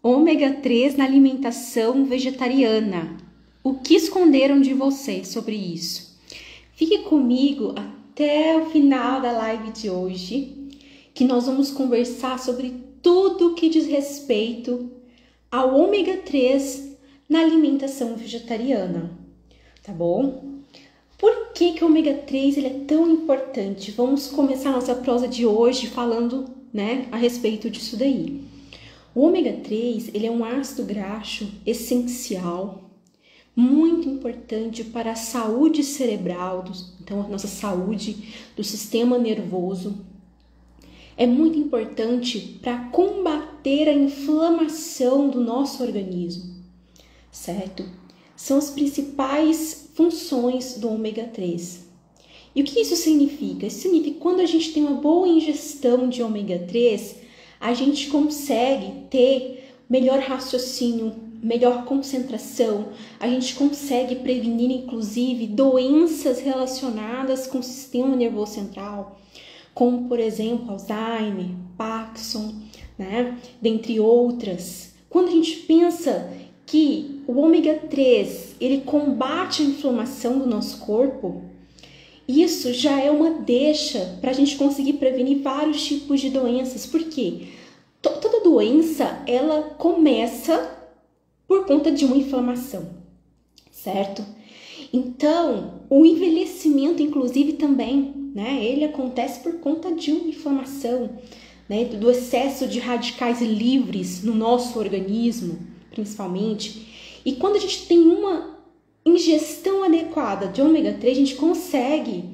Ômega 3 na alimentação vegetariana. O que esconderam de você sobre isso? Fique comigo até o final da live de hoje, que nós vamos conversar sobre tudo que diz respeito ao ômega 3 na alimentação vegetariana, tá bom? Por que o ômega 3 ele é tão importante? Vamos começar a nossa prosa de hoje falando, a respeito disso daí. O ômega 3 ele é um ácido graxo essencial, muito importante para a saúde cerebral, então a nossa saúde do sistema nervoso. É muito importante para combater a inflamação do nosso organismo, certo? São as principais funções do ômega 3. E o que isso significa? Isso significa que quando a gente tem uma boa ingestão de ômega 3, a gente consegue ter melhor raciocínio, melhor concentração, a gente consegue prevenir, inclusive, doenças relacionadas com o sistema nervoso central, como, por exemplo, Alzheimer, Parkinson, dentre outras. Quando a gente pensa que o ômega 3, ele combate a inflamação do nosso corpo, isso já é uma deixa para a gente conseguir prevenir vários tipos de doenças. Por quê? Toda doença, ela começa por conta de uma inflamação, certo? Então, o envelhecimento, inclusive, também, ele acontece por conta de uma inflamação, do excesso de radicais livres no nosso organismo, principalmente. E quando a gente tem uma ingestão adequada de ômega 3, a gente consegue,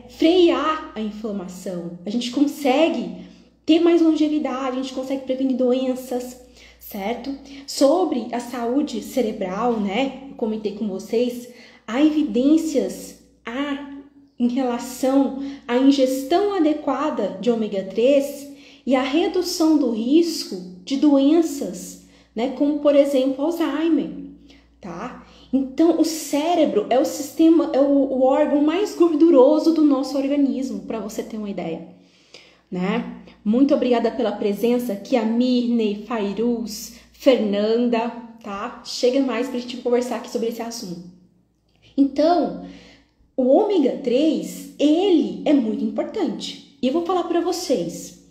frear a inflamação, a gente consegue ter mais longevidade, a gente consegue prevenir doenças, certo? Sobre a saúde cerebral, eu comentei com vocês, há evidências em relação à ingestão adequada de ômega 3 e a redução do risco de doenças, como, por exemplo, Alzheimer, tá? Então, o cérebro é o órgão mais gorduroso do nosso organismo, para você ter uma ideia, Muito obrigada pela presença aqui, a Mirney, Fairuz, Fernanda, tá? Chega mais pra gente conversar aqui sobre esse assunto. Então, o ômega 3, ele é muito importante. E eu vou falar para vocês,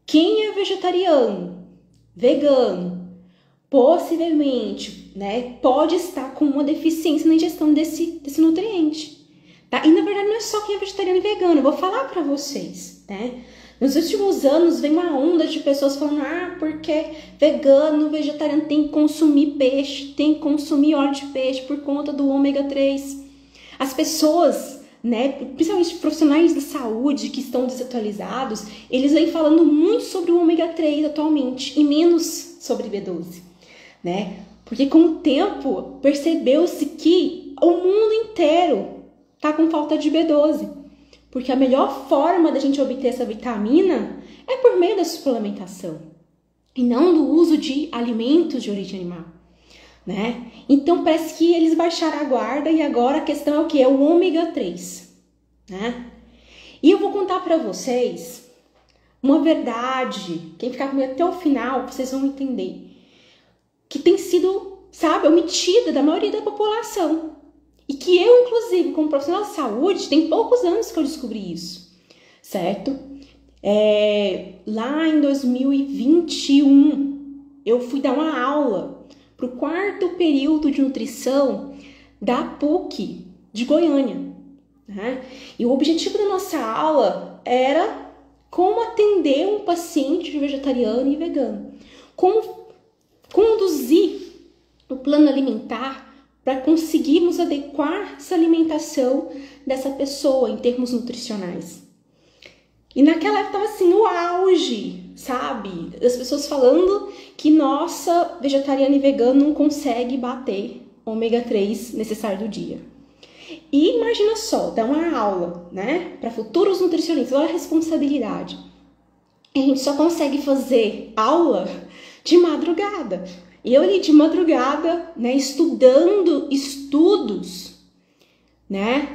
quem é vegetariano, vegano, possivelmente, pode estar com uma deficiência na ingestão desse nutriente, tá? E na verdade não é só quem é vegetariano e vegano, eu vou falar para vocês, Nos últimos anos vem uma onda de pessoas falando, porque vegano, vegetariano tem que consumir peixe, tem que consumir óleo de peixe por conta do ômega 3. As pessoas, principalmente profissionais da saúde que estão desatualizados, eles vêm falando muito sobre o ômega 3 atualmente e menos sobre B12, Porque com o tempo percebeu-se que o mundo inteiro está com falta de B12. Porque a melhor forma da gente obter essa vitamina é por meio da suplementação e não do uso de alimentos de origem animal, Então parece que eles baixaram a guarda e agora a questão é o que? É o ômega 3, E eu vou contar para vocês uma verdade, quem ficar comigo até o final, vocês vão entender, que tem sido, omitida da maioria da população. E que eu, inclusive, como profissional de saúde, tem poucos anos que eu descobri isso, certo? Lá em 2021, eu fui dar uma aula para o 4º período de nutrição da PUC de Goiânia, E o objetivo da nossa aula era como atender um paciente vegetariano e vegano, como conduzir o plano alimentar para conseguirmos adequar essa alimentação dessa pessoa em termos nutricionais. E naquela época estava assim, no auge, das pessoas falando que nossa, vegetariano e vegano não consegue bater o ômega 3 necessário do dia. E imagina só, dar uma aula, para futuros nutricionistas, olha a responsabilidade. A gente só consegue fazer aula de madrugada. E eu ali de madrugada, estudando estudos,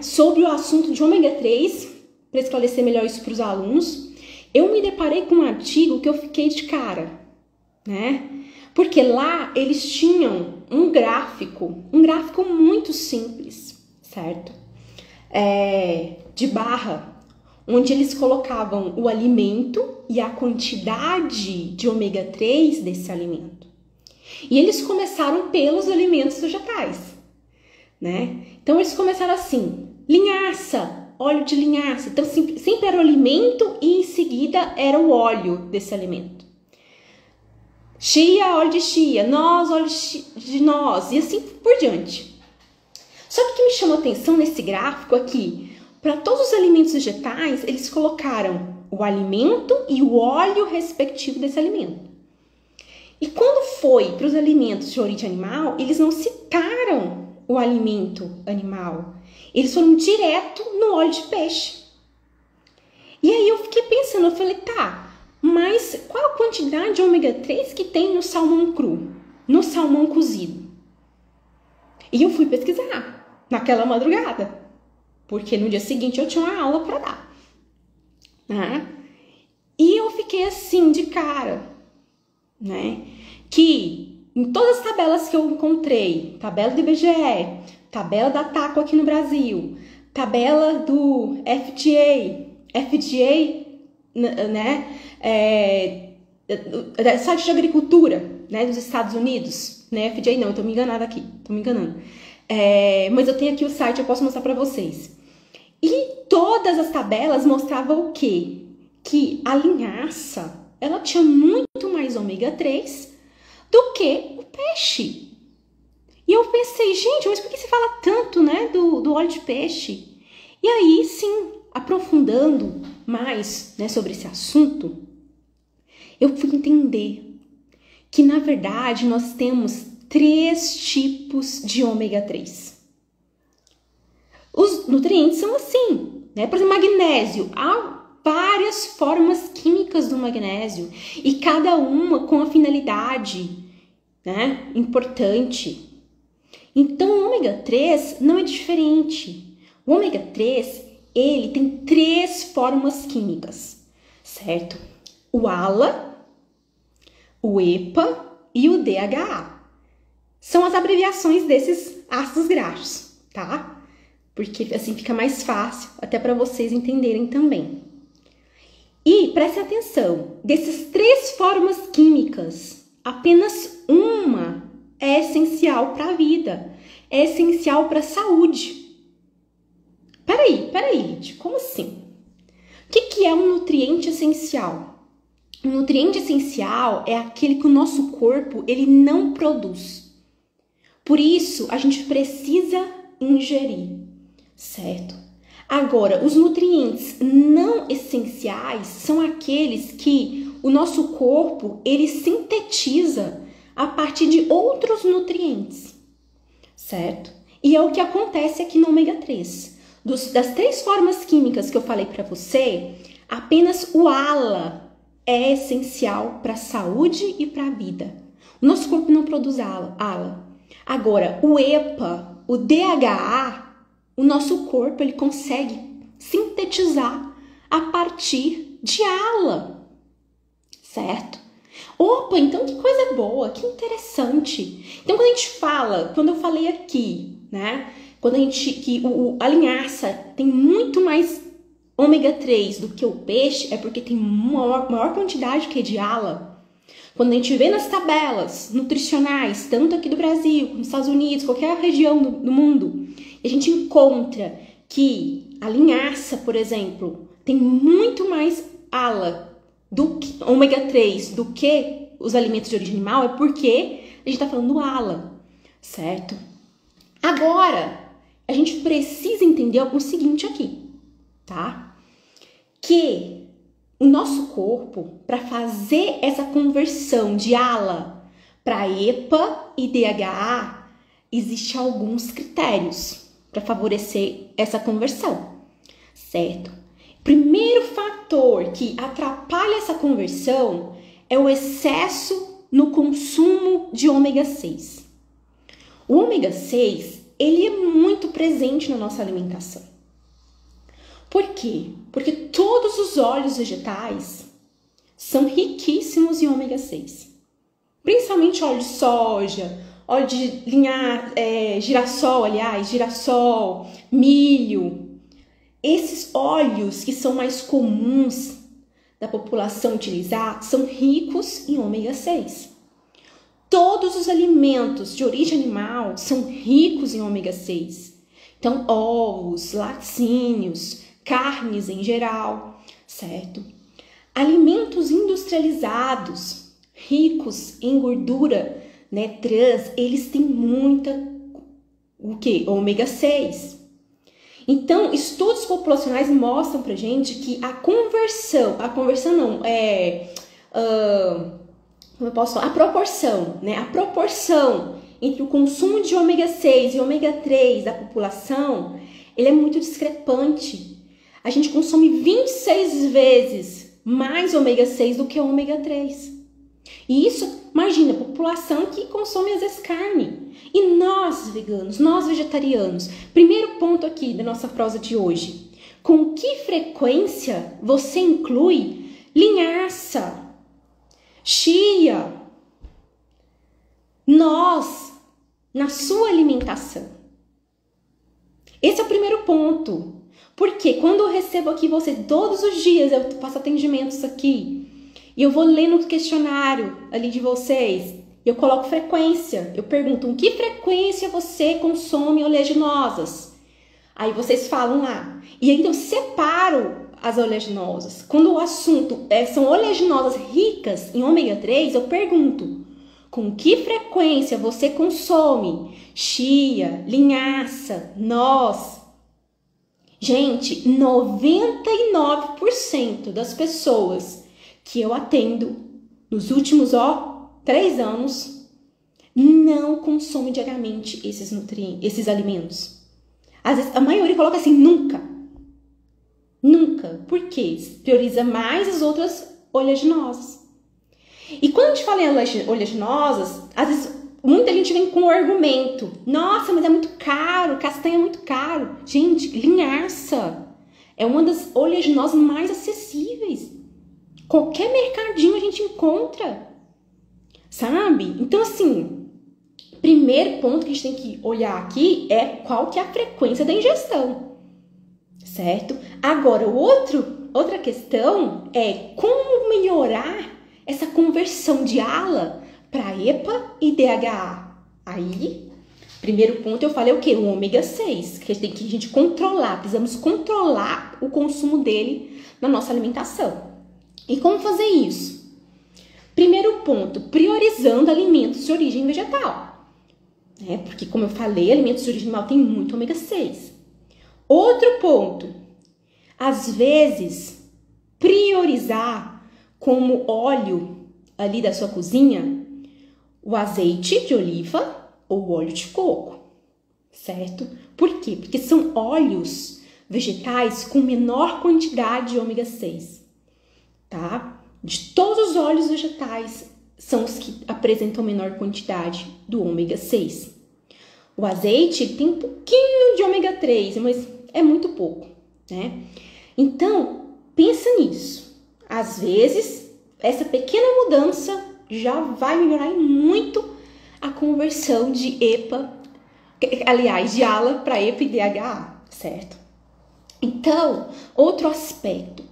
sobre o assunto de ômega 3, para esclarecer melhor isso para os alunos, eu me deparei com um artigo que eu fiquei de cara, Porque lá eles tinham um gráfico muito simples, certo? De barra, onde eles colocavam o alimento e a quantidade de ômega 3 desse alimento. E eles começaram pelos alimentos vegetais, né? Então eles começaram assim, linhaça, óleo de linhaça. Então sempre era o alimento e em seguida era o óleo desse alimento. Chia, óleo de chia, noz, óleo de noz e assim por diante. Só que o que me chamou a atenção nesse gráfico aqui, para todos os alimentos vegetais, eles colocaram o alimento e o óleo respectivo desse alimento. E quando foi para os alimentos de origem animal, eles não citaram o alimento animal. Eles foram direto no óleo de peixe. E aí eu fiquei pensando, eu falei, tá, mas qual a quantidade de ômega 3 que tem no salmão cru, no salmão cozido? E eu fui pesquisar naquela madrugada, porque no dia seguinte eu tinha uma aula para dar, né? E eu fiquei assim de cara, né? Que em todas as tabelas que eu encontrei, tabela do IBGE, tabela da TACO aqui no Brasil, tabela do FDA, né? Site de agricultura, né, dos Estados Unidos, né? FDA não, eu tô me enganando aqui, mas eu tenho aqui o site, eu posso mostrar para vocês. E todas as tabelas mostravam o quê? Que a linhaça, ela tinha muito mais ômega 3 do que o peixe. E eu pensei, gente, mas por que se fala tanto, né, do óleo de peixe? E aí, sim, aprofundando mais, né, sobre esse assunto, eu fui entender que, na verdade, nós temos 3 tipos de ômega 3. Os nutrientes são assim, né? Por exemplo, magnésio. Há várias formas químicas do magnésio e cada uma com a finalidade, né, importante. Então, o ômega 3 não é diferente. O ômega 3, ele tem 3 formas químicas, certo? O ALA, o EPA e o DHA. São as abreviações desses ácidos graxos, tá? Porque assim fica mais fácil até para vocês entenderem também. E prestem atenção, dessas 3 formas químicas, apenas uma é essencial para a vida, é essencial para a saúde. Peraí, Lid, como assim? O que é um nutriente essencial? Um nutriente essencial é aquele que o nosso corpo ele não produz. Por isso, a gente precisa ingerir, certo? Agora, os nutrientes não essenciais são aqueles que o nosso corpo ele sintetiza a partir de outros nutrientes, certo? E é o que acontece aqui no ômega 3. Das 3 formas químicas que eu falei para você, apenas o ALA é essencial para a saúde e para a vida. O nosso corpo não produz ALA. Agora, o EPA, o DHA, o nosso corpo ele consegue sintetizar a partir de ALA, certo? Opa, então que coisa boa, que interessante. Então, quando eu falei aqui, né? A linhaça tem muito mais ômega 3 do que o peixe, é porque tem maior quantidade que de ALA. Quando a gente vê nas tabelas nutricionais, tanto aqui do Brasil, como nos Estados Unidos, qualquer região do mundo, a gente encontra que a linhaça, por exemplo, tem muito mais ALA do que ômega 3 do que os alimentos de origem animal, é porque a gente está falando do ALA, certo? Agora, a gente precisa entender o seguinte aqui, tá? Que o nosso corpo, para fazer essa conversão de ALA para EPA e DHA, existem alguns critérios para favorecer essa conversão, certo? Primeiro fator que atrapalha essa conversão é o excesso no consumo de ômega 6. O ômega 6, ele é muito presente na nossa alimentação. Por quê? Porque todos os óleos vegetais são riquíssimos em ômega 6. principalmente óleo de soja, óleo de girassol, milho. Esses óleos que são mais comuns da população utilizar são ricos em ômega 6. Todos os alimentos de origem animal são ricos em ômega 6. Então, ovos, laticínios, carnes em geral, certo? Alimentos industrializados, ricos em gordura, né, trans, eles têm muita, ômega 6. Então, estudos populacionais mostram pra gente que a proporção, né, a proporção entre o consumo de ômega 6 e ômega 3 da população, ele é muito discrepante. A gente consome 26 vezes mais ômega 6 do que ômega 3. E isso, imagina, a população que consome às vezes carne. E nós, veganos, nós vegetarianos, primeiro ponto aqui da nossa prosa de hoje. Com que frequência você inclui linhaça, chia, noz na sua alimentação? Esse é o primeiro ponto. Porque quando eu recebo aqui você todos os dias, eu faço atendimentos aqui, e eu vou lendo o questionário ali de vocês, eu coloco frequência, eu pergunto com que frequência você consome oleaginosas. Aí vocês falam lá. E aí eu separo as oleaginosas. Quando o assunto são oleaginosas ricas em ômega 3, eu pergunto com que frequência você consome chia, linhaça, noz. Gente, 99% das pessoas que eu atendo nos últimos 3 anos não consome diariamente esses nutrientes, esses alimentos. Às vezes a maioria coloca assim, nunca. Nunca. Por quê? Prioriza mais as outras oleaginosas. E quando a gente fala em oleaginosas, às vezes muita gente vem com o argumento: nossa, mas é muito caro, castanha é muito caro. Gente, linhaça é uma das oleaginosas mais acessíveis. Qualquer mercadinho a gente encontra, sabe? Então, assim, primeiro ponto que a gente tem que olhar aqui é qual que é a frequência da ingestão, certo? Agora, outra questão é como melhorar essa conversão de ALA para EPA e DHA. Aí, primeiro ponto eu falei o quê? O ômega 6, que a gente controlar, precisamos controlar o consumo dele na nossa alimentação. E como fazer isso? Primeiro ponto, priorizando alimentos de origem vegetal. Porque, como eu falei, alimentos de origem animal tem muito ômega 6. Outro ponto, às vezes, priorizar como óleo ali da sua cozinha o azeite de oliva ou o óleo de coco, certo? Por quê? Porque são óleos vegetais com menor quantidade de ômega 6. Tá? De todos os óleos vegetais, são os que apresentam menor quantidade do ômega 6. O azeite tem um pouquinho de ômega 3, mas é muito pouco, né? Então, pensa nisso. Às vezes, essa pequena mudança já vai melhorar muito a conversão de EPA, aliás, de ALA para EPA e DHA, certo? Então, outro aspecto.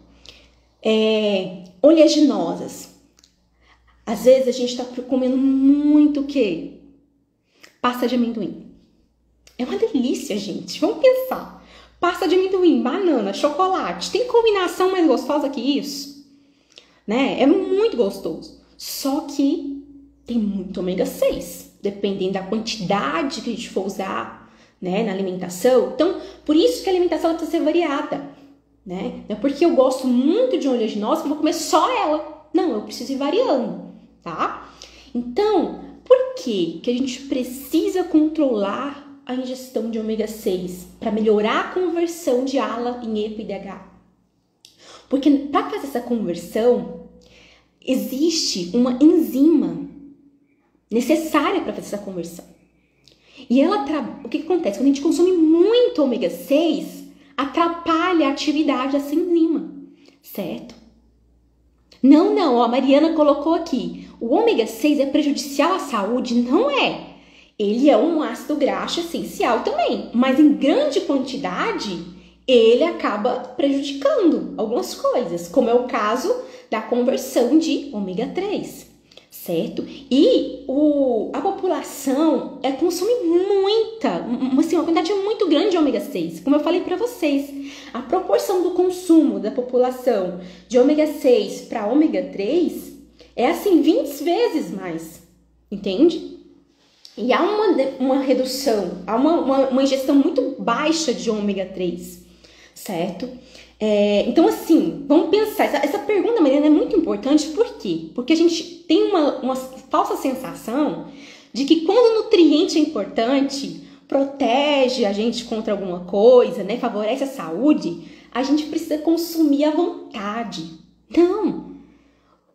Oleaginosas. Às vezes a gente está comendo muito o quê? Pasta de amendoim. É uma delícia, gente. Vamos pensar. Pasta de amendoim, banana, chocolate. Tem combinação mais gostosa que isso? Né? É muito gostoso. Só que tem muito ômega 6. Dependendo da quantidade que a gente for usar, né, na alimentação. Então, por isso que a alimentação precisa ser variada. Né? Não é porque eu gosto muito de oleaginosa que eu vou comer só ela. Não, eu preciso ir variando, tá? Então, por que a gente precisa controlar a ingestão de ômega 6 para melhorar a conversão de ALA em EPA e DHA? Porque para fazer essa conversão, existe uma enzima necessária para fazer essa conversão. E o que acontece? Quando a gente consome muito ômega 6, atrapalha a atividade dessa enzima, certo? Não, a Mariana colocou aqui. o ômega 6 é prejudicial à saúde? Não é. Ele é um ácido graxo essencial também, mas em grande quantidade ele acaba prejudicando algumas coisas, como é o caso da conversão de ômega 3, certo? E a população consome uma quantidade muito grande de ômega 6, como eu falei para vocês. A proporção do consumo da população de ômega 6 para ômega 3 é assim 20 vezes mais, entende? E há uma redução, há uma ingestão muito baixa de ômega 3, certo? Então, assim, vamos pensar, essa pergunta, Mariana, é muito importante, por quê? Porque a gente tem uma falsa sensação de que quando o nutriente é importante, protege a gente contra alguma coisa, né, favorece a saúde, a gente precisa consumir à vontade. Não!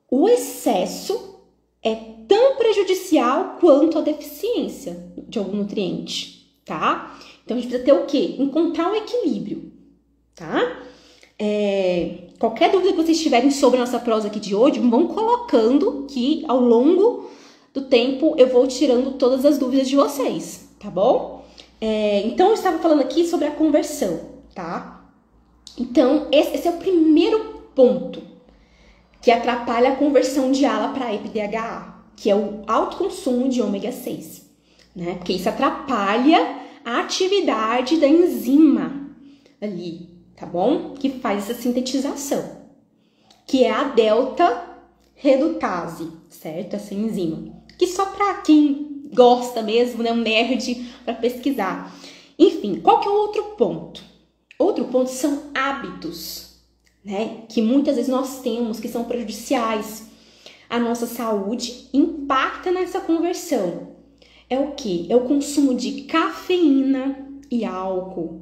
O excesso é tão prejudicial quanto a deficiência de algum nutriente, tá? Então, a gente precisa ter o quê? Encontrar um equilíbrio, tá? Qualquer dúvida que vocês tiverem sobre a nossa prosa aqui de hoje, vão colocando que ao longo do tempo eu vou tirando todas as dúvidas de vocês, tá bom? Então, eu estava falando aqui sobre a conversão, tá? Então, esse é o primeiro ponto que atrapalha a conversão de ALA para EPDHA, que é o alto consumo de ômega 6, né? Porque isso atrapalha a atividade da enzima ali, tá bom? Que faz essa sintetização, que é a delta-redutase, certo? Essa enzima, que só para quem gosta mesmo, né? Um nerd para pesquisar. Enfim, qual que é o outro ponto? Outro ponto são hábitos, né? Que muitas vezes nós temos, que são prejudiciais à nossa saúde, impacta nessa conversão. É o quê? É o consumo de cafeína e álcool.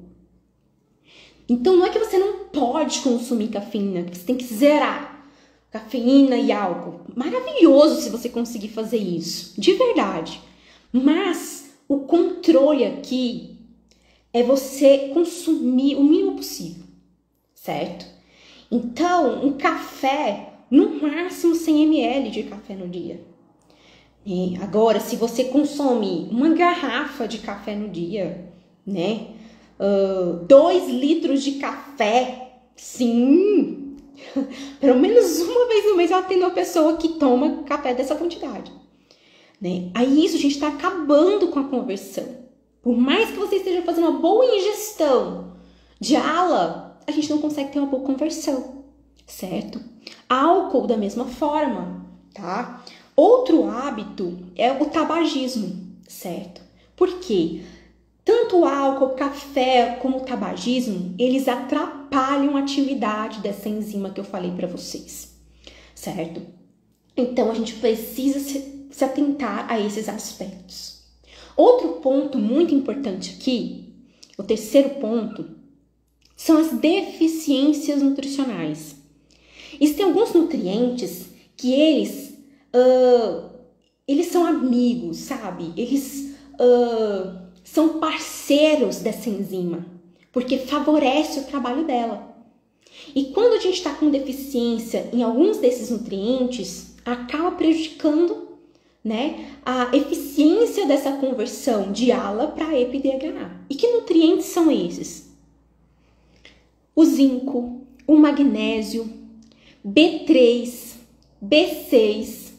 Então, não é que você não pode consumir cafeína, você tem que zerar cafeína e álcool. Maravilhoso se você conseguir fazer isso, de verdade. Mas o controle aqui é você consumir o mínimo possível, certo? Então, um café, no máximo 100 ml de café no dia. E agora, se você consome uma garrafa de café no dia, né? 2 litros de café, sim, pelo menos uma vez no mês eu atendo uma pessoa que toma café dessa quantidade, né? Aí isso, a gente está acabando com a conversão. Por mais que você esteja fazendo uma boa ingestão de ALA, a gente não consegue ter uma boa conversão, certo? Álcool da mesma forma, tá? Outro hábito é o tabagismo, certo? Por quê? Tanto o álcool, o café, como o tabagismo, eles atrapalham a atividade dessa enzima que eu falei para vocês, certo? Então, a gente precisa se atentar a esses aspectos. Outro ponto muito importante aqui, o terceiro ponto, são as deficiências nutricionais. Existem alguns nutrientes que eles são amigos, sabe? Eles são parceiros dessa enzima, porque favorece o trabalho dela. E quando a gente está com deficiência em alguns desses nutrientes, acaba prejudicando, né, a eficiência dessa conversão de ALA para EPDHA. E que nutrientes são esses? O zinco, o magnésio, B3, B6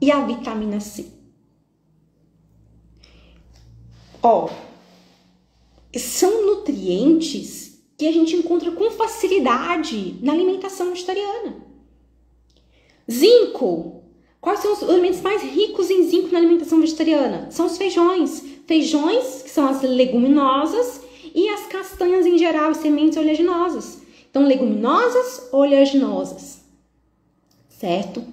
e a vitamina C. São nutrientes que a gente encontra com facilidade na alimentação vegetariana. Zinco. Quais são os alimentos mais ricos em zinco na alimentação vegetariana? São os feijões. Feijões, que são as leguminosas, e as castanhas em geral, e sementes oleaginosas. Então, leguminosas, oleaginosas, certo?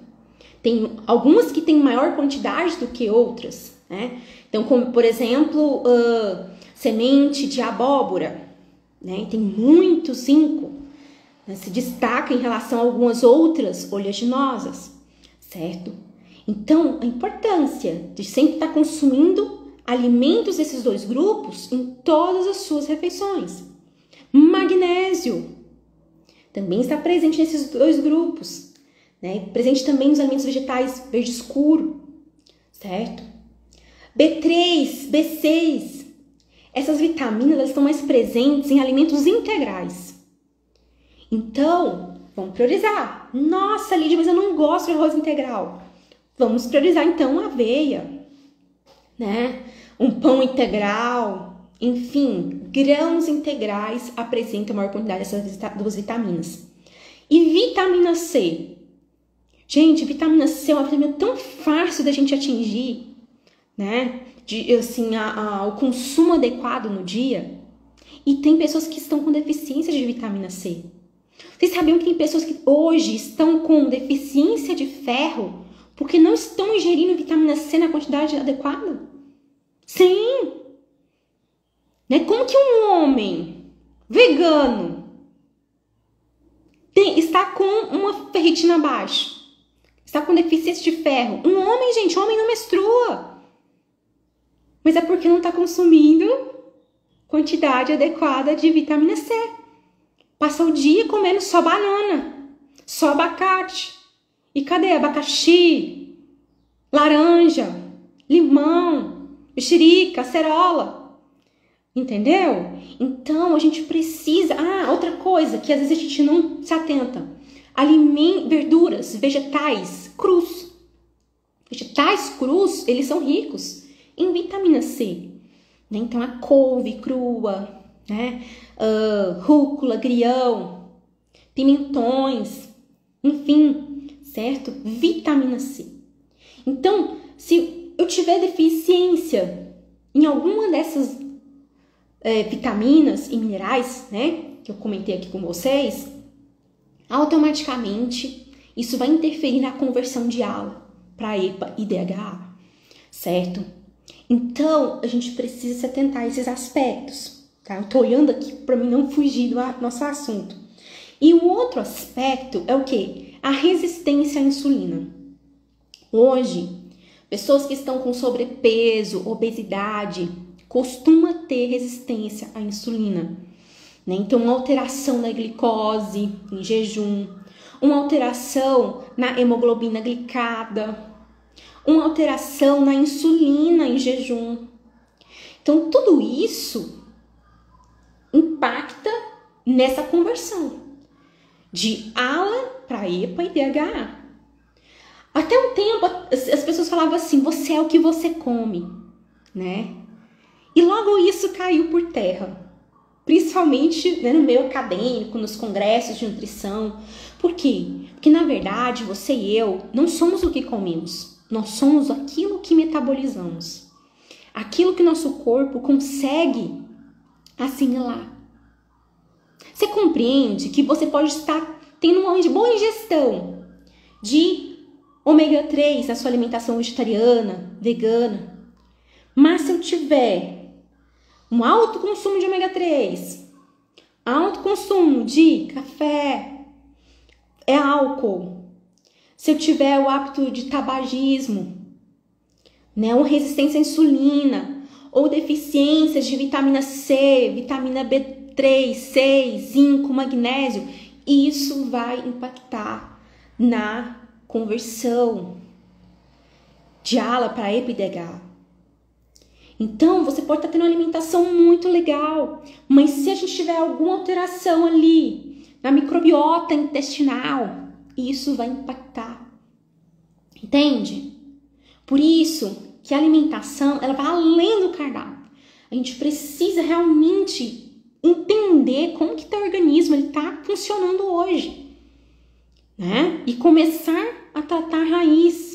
Tem algumas que têm maior quantidade do que outras, né? Então, como, por exemplo, semente de abóbora, né? Tem muito zinco, né? Se destaca em relação a algumas outras oleaginosas, certo? Então, a importância de sempre estar consumindo alimentos desses dois grupos em todas as suas refeições. Magnésio também está presente nesses dois grupos, né? Presente também nos alimentos vegetais verde escuro, certo? B3, B6, essas vitaminas elas estão mais presentes em alimentos integrais. Então, vamos priorizar. Nossa, Lídia, mas eu não gosto de arroz integral. Vamos priorizar, então, a aveia, né? Um pão integral, enfim, grãos integrais apresentam a maior quantidade dessas duas vitaminas. E vitamina C? Gente, vitamina C é uma vitamina tão fácil da gente atingir, né? O consumo adequado no dia. E tem pessoas que estão com deficiência de vitamina C. Vocês sabiam que tem pessoas que hoje estão com deficiência de ferro porque não estão ingerindo vitamina C na quantidade adequada? Sim! Né? Como que um homem vegano está com uma ferritina baixa? Está com deficiência de ferro? Um homem, gente, homem não menstrua. Mas é porque não está consumindo quantidade adequada de vitamina C. Passa o dia comendo só banana, só abacate. E cadê abacaxi, laranja, limão, mexerica, acerola? Entendeu? Então, a gente precisa... outra coisa que às vezes a gente não se atenta. Verduras, vegetais crus. Vegetais crus, eles são ricos em vitamina C. Né? Então, a couve crua, né? Rúcula, agrião, pimentões, enfim, certo? Vitamina C. Então, se eu tiver deficiência em alguma dessas vitaminas e minerais, né? Que eu comentei aqui com vocês, automaticamente isso vai interferir na conversão de ALA para EPA e DHA, certo? Então, a gente precisa se atentar a esses aspectos, tá? Eu tô olhando aqui para mim não fugir do nosso assunto. E um outro aspecto é o quê? A resistência à insulina. Hoje, pessoas que estão com sobrepeso, obesidade, costumam ter resistência à insulina. Né? Então, uma alteração na glicose em jejum, uma alteração na hemoglobina glicada, uma alteração na insulina em jejum. Então, tudo isso impacta nessa conversão de ALA para EPA e DHA. Até um tempo, as pessoas falavam assim, você é o que você come, né? E logo isso caiu por terra. Principalmente, né, no meio acadêmico, nos congressos de nutrição. Por quê? Porque, na verdade, você e eu não somos o que comemos. Nós somos aquilo que metabolizamos. Aquilo que nosso corpo consegue assimilar. Você compreende que você pode estar tendo uma boa ingestão de ômega 3 na sua alimentação vegetariana, vegana. Mas se eu tiver um alto consumo de ômega 3, alto consumo de café, álcool, se eu tiver o hábito de tabagismo, né, ou resistência à insulina, ou deficiências de vitamina C, vitamina B3, 6, zinco, magnésio, isso vai impactar na conversão de ALA para EPA e DHA. Então, você pode estar tendo uma alimentação muito legal, mas se a gente tiver alguma alteração ali na microbiota intestinal, isso vai impactar. Entende? Por isso que a alimentação, ela vai além do cardápio. A gente precisa realmente entender como que teu organismo está funcionando hoje, né? E começar a tratar a raiz,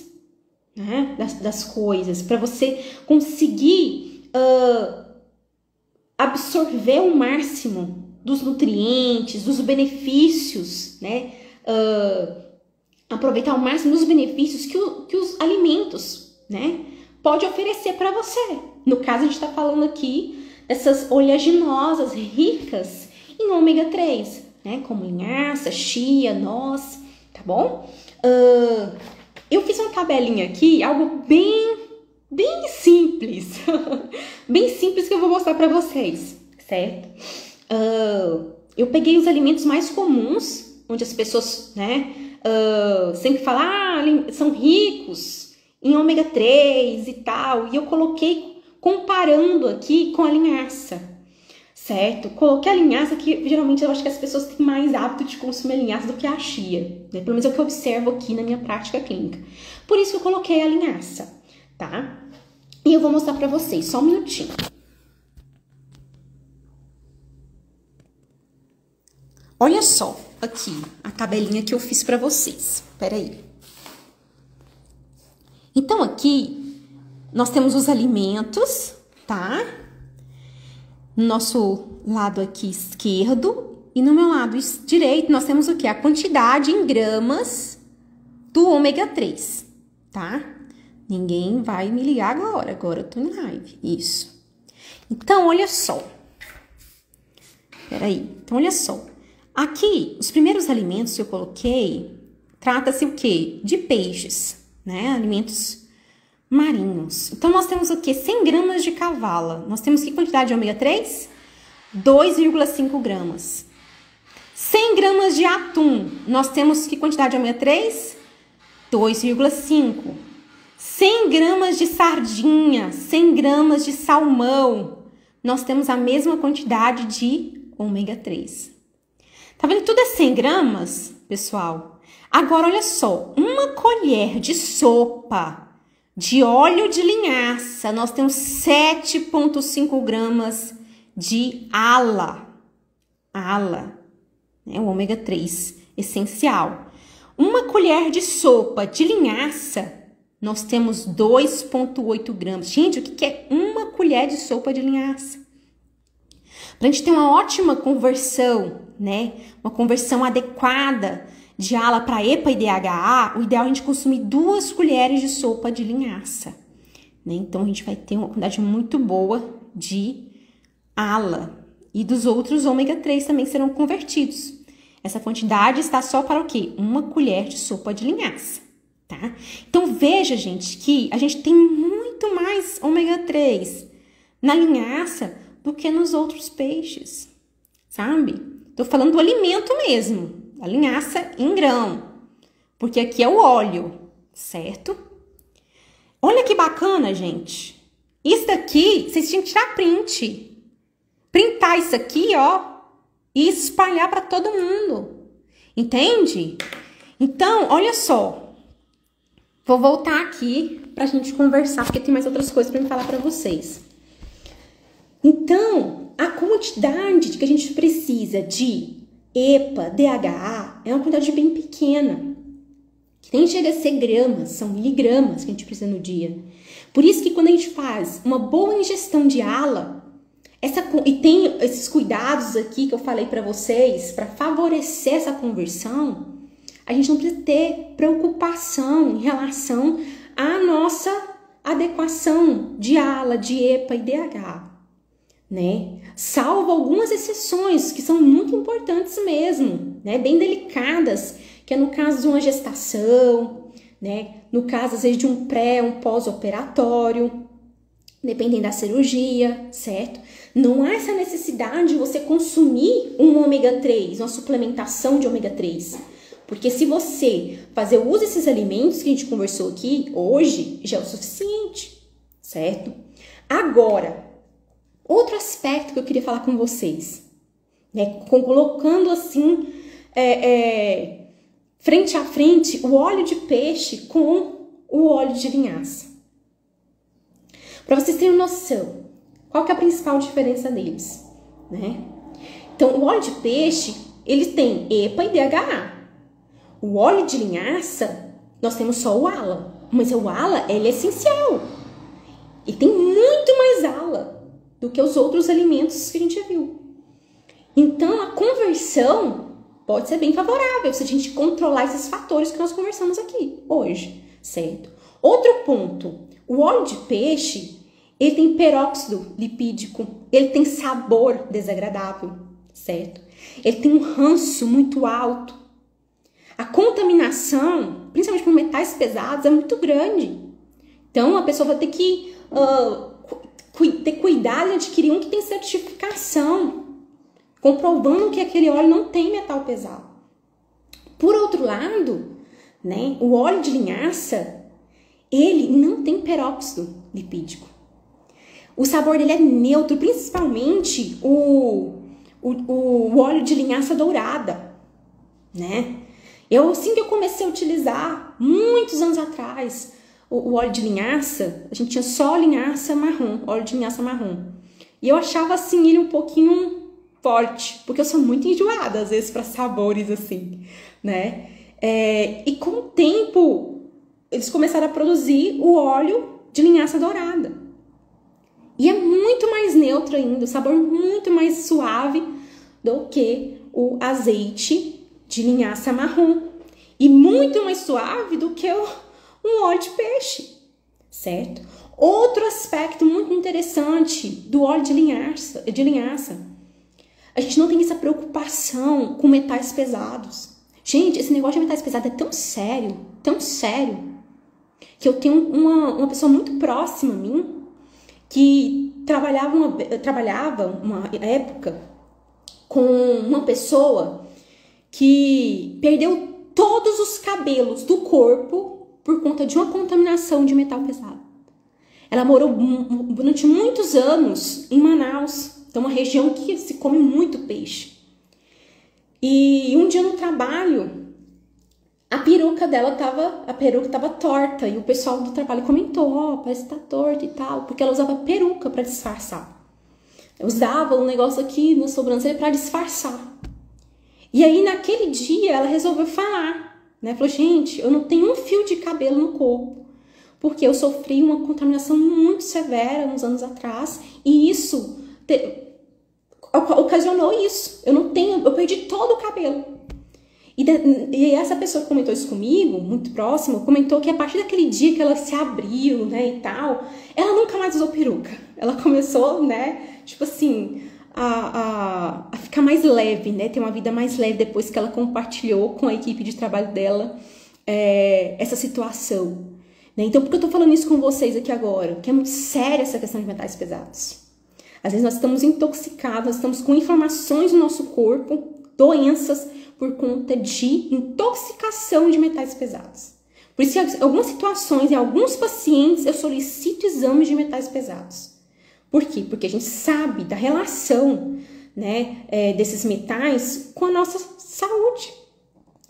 né, das coisas, para você conseguir absorver o máximo dos nutrientes, dos benefícios, né? Aproveitar o máximo dos benefícios que os alimentos, né, pode oferecer para você. No caso, a gente está falando aqui dessas oleaginosas ricas em ômega 3, né, como linhaça, chia, noz, tá bom? Eu fiz uma tabelinha aqui, algo bem simples, bem simples que eu vou mostrar para vocês, certo? Eu peguei os alimentos mais comuns, onde as pessoas, né, sempre fala, são ricos em ômega 3 e tal. E eu coloquei comparando aqui com a linhaça, certo? Coloquei a linhaça que geralmente eu acho que as pessoas têm mais hábito de consumir a linhaça do que a chia, né? Pelo menos é o que eu observo aqui na minha prática clínica. Por isso que eu coloquei a linhaça, tá? E eu vou mostrar pra vocês, só um minutinho. Olha só aqui a tabelinha que eu fiz pra vocês. Peraí. Então aqui nós temos os alimentos, tá? No nosso lado aqui esquerdo e no meu lado direito nós temos o quê? A quantidade em gramas do ômega 3, tá? Ninguém vai me ligar agora eu tô em live, isso. Então, olha só. Peraí, então olha só. Aqui, os primeiros alimentos que eu coloquei, trata-se o quê? De peixes, né? Alimentos marinhos. Então, nós temos o quê? 100 gramas de cavala. Nós temos que quantidade de ômega 3? 2,5 gramas. 100 gramas de atum. Nós temos que quantidade de ômega 3? 2,5. 100 gramas de sardinha, 100 gramas de salmão. Nós temos a mesma quantidade de ômega 3. Tá vendo? Tudo é 100 gramas, pessoal. Agora, olha só. Uma colher de sopa de óleo de linhaça, nós temos 7,5 gramas de ALA. ALA, né? O ômega 3 essencial. Uma colher de sopa de linhaça, nós temos 2,8 gramas. Gente, o que é uma colher de sopa de linhaça? Para a gente ter uma ótima conversão, né? Uma conversão adequada de ALA para EPA e DHA, o ideal é a gente consumir 2 colheres de sopa de linhaça, né? Então, a gente vai ter uma quantidade muito boa de ALA. E dos outros ômega 3 também serão convertidos. Essa quantidade está só para o quê? Uma colher de sopa de linhaça, tá? Então, veja, gente, que a gente tem muito mais ômega 3 na linhaça do que nos outros peixes, sabe? Tô falando do alimento mesmo, a linhaça em grão, porque aqui é o óleo, certo? Olha que bacana, gente. Isso daqui, vocês tinham que tirar print. Printar isso aqui, ó, e espalhar para todo mundo. Entende? Então, olha só. Vou voltar aqui pra gente conversar, porque tem mais outras coisas para me falar para vocês. Então, a quantidade que a gente precisa de EPA, DHA, é uma quantidade bem pequena. Que nem chega a ser gramas, são miligramas que a gente precisa no dia. Por isso que quando a gente faz uma boa ingestão de ALA, e tem esses cuidados aqui que eu falei para vocês, para favorecer essa conversão, a gente não precisa ter preocupação em relação à nossa adequação de ALA, de EPA e DHA, né? Salvo algumas exceções que são muito importantes mesmo, né? Bem delicadas, que é no caso de uma gestação, né? No caso, às vezes, de um um pós-operatório, dependendo da cirurgia, certo? Não há essa necessidade de você consumir um ômega 3, uma suplementação de ômega 3. Porque se você fazer uso desses alimentos que a gente conversou aqui hoje, já é o suficiente, certo? Agora, outro aspecto que eu queria falar com vocês, né? Colocando assim, frente a frente, o óleo de peixe com o óleo de linhaça. Para vocês terem noção, qual que é a principal diferença deles, né? Então, o óleo de peixe, ele tem EPA e DHA. O óleo de linhaça, nós temos só o ALA. Mas o ALA, ele é essencial. E tem muito mais ALA do que os outros alimentos que a gente viu. Então, a conversão pode ser bem favorável se a gente controlar esses fatores que nós conversamos aqui hoje, certo? Outro ponto, o óleo de peixe, ele tem peróxido lipídico, ele tem sabor desagradável, certo? Ele tem um ranço muito alto. A contaminação, principalmente por metais pesados, é muito grande. Então, a pessoa vai ter que ter cuidado em adquirir um que tem certificação, comprovando que aquele óleo não tem metal pesado. Por outro lado, né? O óleo de linhaça, ele não tem peróxido lipídico. O sabor dele é neutro, principalmente o óleo de linhaça dourada, né? Assim que eu comecei a utilizar, muitos anos atrás, o óleo de linhaça, a gente tinha só linhaça marrom, óleo de linhaça marrom. E eu achava, assim, ele um pouquinho forte, porque eu sou muito enjoada, às vezes, para sabores, assim, né? E com o tempo, eles começaram a produzir o óleo de linhaça dourada. E é muito mais neutro ainda, o sabor muito mais suave do que o azeite de linhaça marrom. E muito mais suave do que um óleo de peixe, certo? Outro aspecto muito interessante do óleo de linhaça, a gente não tem essa preocupação com metais pesados. Gente, esse negócio de metais pesados é tão sério, que eu tenho uma pessoa muito próxima a mim que trabalhava uma época com uma pessoa que perdeu todos os cabelos do corpo por conta de uma contaminação de metal pesado. Ela morou durante muitos anos em Manaus, é uma região que se come muito peixe. E um dia no trabalho, a peruca estava torta, e o pessoal do trabalho comentou, parece que tá torta e tal, porque ela usava peruca para disfarçar. Usava um negócio aqui na sobrancelha para disfarçar. E aí, naquele dia, ela resolveu falar, né? Falou, gente, eu não tenho um fio de cabelo no corpo, porque eu sofri uma contaminação muito severa uns anos atrás, e isso ocasionou isso. Eu perdi todo o cabelo. E essa pessoa que comentou isso comigo, muito próximo, comentou que a partir daquele dia que ela se abriu, né, e tal, ela nunca mais usou peruca. Ela começou, né, tipo assim, a ficar mais leve, né, ter uma vida mais leve depois que ela compartilhou com a equipe de trabalho dela essa situação. Né? Então, por que eu tô falando isso com vocês aqui agora? Porque é muito séria essa questão de metais pesados. Às vezes nós estamos intoxicados, nós estamos com inflamações no nosso corpo, doenças por conta de intoxicação de metais pesados. Por isso, em algumas situações, em alguns pacientes, eu solicito exames de metais pesados. Por quê? Porque a gente sabe da relação, né, desses metais com a nossa saúde,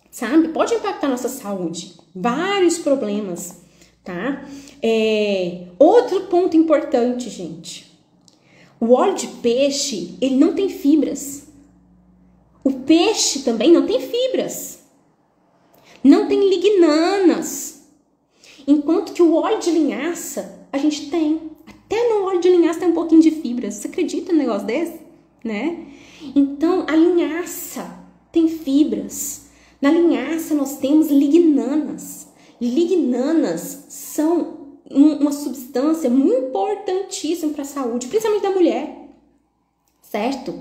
sabe? Pode impactar a nossa saúde, vários problemas, tá? Outro ponto importante, gente. O óleo de peixe, ele não tem fibras. O peixe também não tem fibras. Não tem lignanas. Enquanto que o óleo de linhaça, a gente tem. Até no óleo de linhaça tem um pouquinho de fibras. Você acredita num negócio desse? Né? Então, a linhaça tem fibras. Na linhaça, nós temos lignanas. Lignanas são uma substância muito importantíssima para a saúde, principalmente da mulher, certo?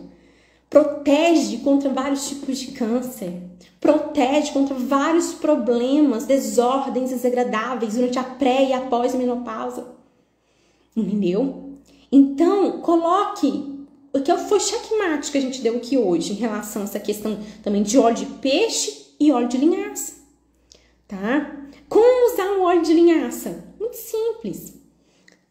Protege contra vários tipos de câncer, protege contra vários problemas, desordens desagradáveis durante a pré e a pós-menopausa, entendeu? Então, coloque, o que foi checkmate que a gente deu aqui hoje em relação a essa questão também de óleo de peixe e óleo de linhaça, tá? Como usar o óleo de linhaça? Muito simples,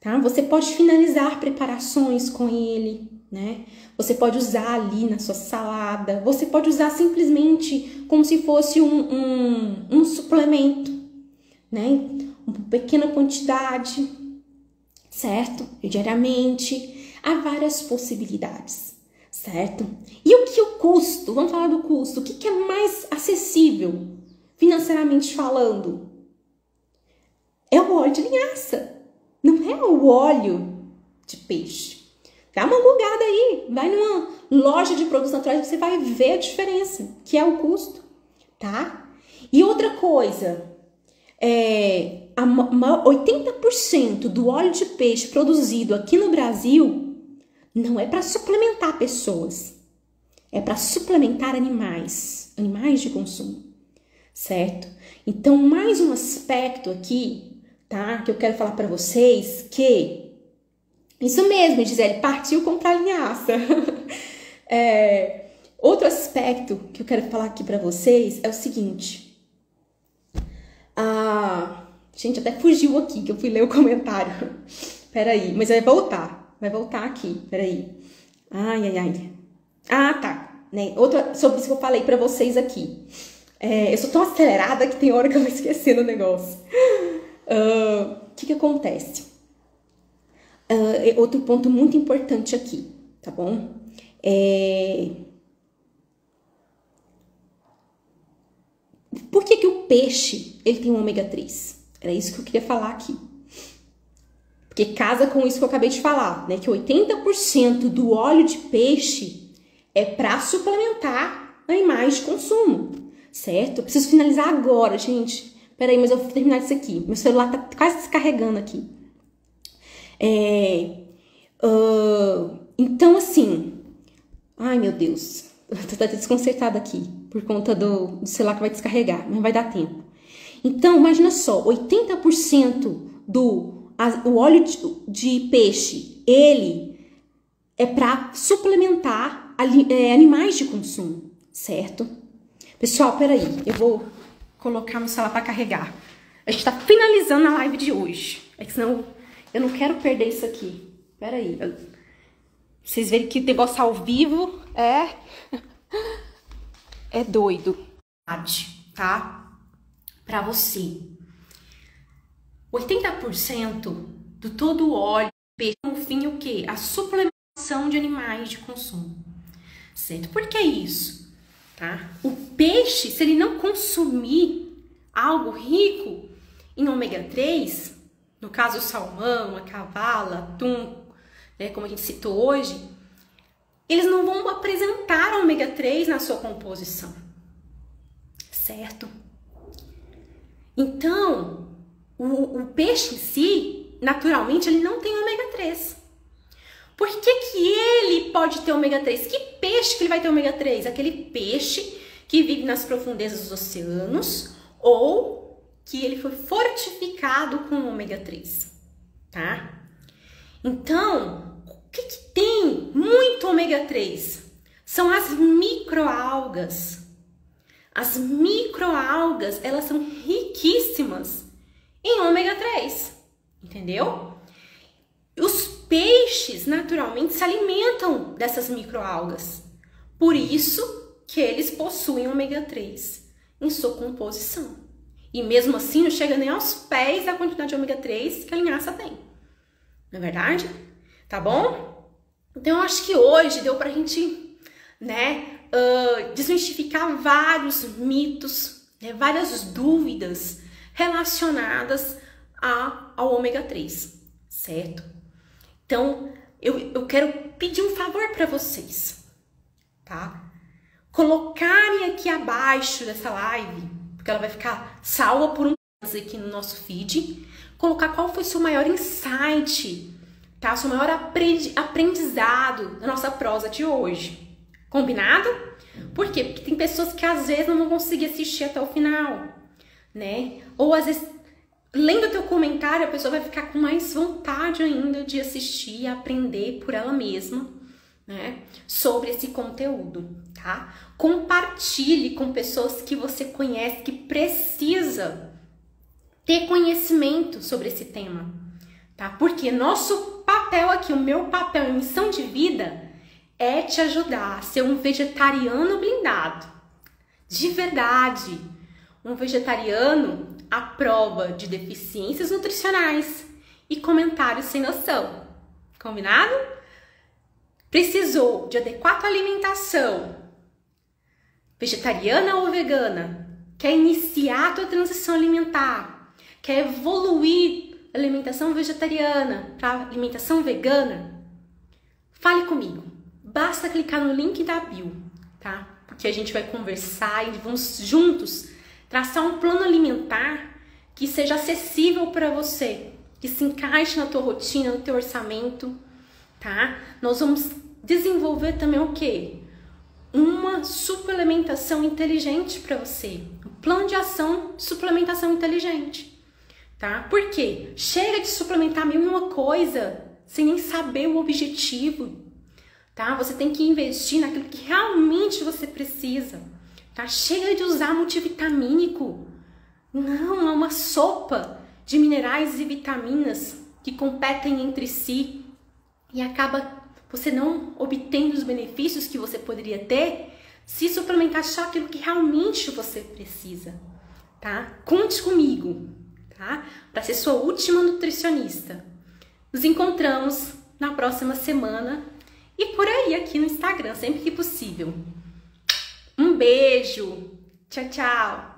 tá? Você pode finalizar preparações com ele, né? Você pode usar ali na sua salada, você pode usar simplesmente como se fosse um suplemento, né? Uma pequena quantidade, certo? Diariamente, há várias possibilidades, certo? E o custo? Vamos falar do custo. O que é mais acessível, financeiramente falando? É o óleo de linhaça, não é o óleo de peixe. Dá uma bugada aí, vai numa loja de produtos naturais, você vai ver a diferença, que é o custo, tá? E outra coisa, 80% do óleo de peixe produzido aqui no Brasil não é para suplementar pessoas, é para suplementar animais de consumo, certo? Então, mais um aspecto aqui, tá? Que eu quero falar para vocês que isso mesmo, Gisele, partiu comprar linhaça. Outro aspecto que eu quero falar aqui para vocês é o seguinte. Gente, até fugiu aqui, que eu fui ler o comentário. Peraí, mas vai voltar. Vai voltar aqui, peraí. Ai. Tá. Né? Outra sobre isso que eu falei pra vocês aqui. Eu sou tão acelerada que tem hora que eu vou esquecendo o negócio. O que acontece? Outro ponto muito importante aqui, tá bom? Por que o peixe ele tem um ômega 3? Era isso que eu queria falar aqui. Porque casa com isso que eu acabei de falar, né? Que 80% do óleo de peixe é para suplementar animais de consumo, certo? Eu preciso finalizar agora, gente. Peraí, mas eu vou terminar isso aqui. Meu celular tá quase descarregando aqui. Então, assim... Ai, meu Deus. Eu tô desconcertada aqui por conta do celular que vai descarregar. Não vai dar tempo. Então, imagina só. 80% o óleo de peixe, ele é para suplementar animais de consumo, certo? Pessoal, peraí. Eu vou colocar meu celular para carregar. A gente tá finalizando a live de hoje. Senão eu não quero perder isso aqui. Peraí. Vocês verem que o negócio ao vivo é doido. Tá? Pra você. 80% do todo o óleo peixe tem como fim o quê? A suplementação de animais de consumo. Certo? Por que isso? Tá? O peixe, se ele não consumir algo rico em ômega 3, no caso o salmão, a cavala, atum, né, como a gente citou hoje, eles não vão apresentar ômega 3 na sua composição. Certo? Então, o peixe em si, naturalmente, ele não tem ômega 3. Por que ele pode ter ômega 3? Que peixe que ele vai ter ômega 3? Aquele peixe que vive nas profundezas dos oceanos ou que ele foi fortificado com ômega 3, tá? Então, o que tem muito ômega 3? São as microalgas. As microalgas, elas são riquíssimas em ômega 3, entendeu? Os peixes, naturalmente, se alimentam dessas microalgas. Por isso que eles possuem ômega 3 em sua composição. E mesmo assim, não chega nem aos pés da quantidade de ômega 3 que a linhaça tem. Não é verdade? Tá bom? Então, eu acho que hoje deu pra gente, né, desmistificar vários mitos, né, várias dúvidas relacionadas ao ômega 3, certo? Então, eu quero pedir um favor para vocês, tá? Colocarem aqui abaixo dessa live, porque ela vai ficar salva por um tempo aqui no nosso feed, colocar qual foi seu maior insight, tá? Seu maior aprendizado da nossa prosa de hoje. Combinado? Por quê? Porque tem pessoas que às vezes não vão conseguir assistir até o final, né? Ou às vezes, lendo o teu comentário, a pessoa vai ficar com mais vontade ainda de assistir e aprender por ela mesma, né? Sobre esse conteúdo, tá? Compartilhe com pessoas que você conhece, que precisa ter conhecimento sobre esse tema, tá? Porque nosso papel aqui, o meu papel e missão de vida é te ajudar a ser um vegetariano blindado. De verdade. Um vegetariano à prova de deficiências nutricionais e comentários sem noção. Combinado? Precisou de adequada alimentação, vegetariana ou vegana? Quer iniciar a tua transição alimentar? Quer evoluir a alimentação vegetariana para alimentação vegana? Fale comigo. Basta clicar no link da bio, tá? Porque a gente vai conversar e vamos juntos traçar um plano alimentar que seja acessível para você, que se encaixe na tua rotina, no teu orçamento, tá? Nós vamos desenvolver também o quê? Uma suplementação inteligente para você. Um plano de ação de suplementação inteligente, tá? Por quê? Chega de suplementar a mesma coisa sem nem saber o objetivo, tá? Você tem que investir naquilo que realmente você precisa, tá? Chega de usar multivitamínico, Não, é uma sopa de minerais e vitaminas que competem entre si e acaba você não obtendo os benefícios que você poderia ter se suplementar só aquilo que realmente você precisa, tá? Conte comigo, tá? Para ser sua última nutricionista. Nos encontramos na próxima semana e por aí aqui no Instagram, sempre que possível. Um beijo! Tchau, tchau!